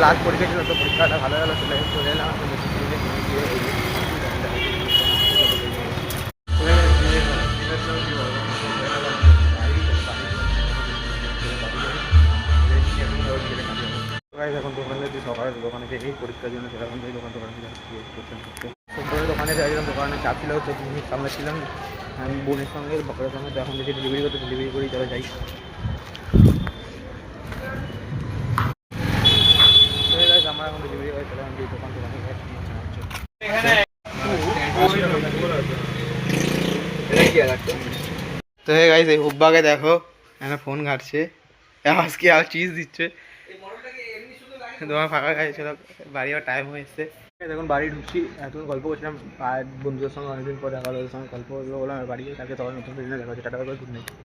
Last পরীক্ষা ছিল, তো পরীক্ষাটা ভালো ভালো চলে এলাম। এখন দোকানে যাচ্ছি, সকালে দোকানে থেকে পরীক্ষার জন্য সেরকম থেকে দোকানে যাচ্ছি দোকানে যাচ্ছিলাম, দোকানে চাপ ছিল, তো জিনিস সামলাচ্ছিলাম আমি বোনের সঙ্গে বকরের সঙ্গে। তো এখন দেখি ডেলিভারি করতে, ডেলিভারি করেই চলে যাই। আমরা এখন ডেলিভারি করে চলে যাই দোকানে তো হে গাইস, এই হুব্বাকে দেখো একটা ফোন ঘাটছে, আজকে আর চিজ দিচ্ছে। তোমার ফাঁকা খাইছিল, বাড়ি আর টাইম হয়ে এসছে। দেখুন বাড়ি ঢুকছি, এখন গল্প করছিলাম আর বন্ধুদের সঙ্গে, অনেকদিন পরে দেখা, ওদের সঙ্গে গল্প বললাম বাড়ি গিয়ে, তাকে তখন নতুন দেখা হচ্ছে। Tata, good night.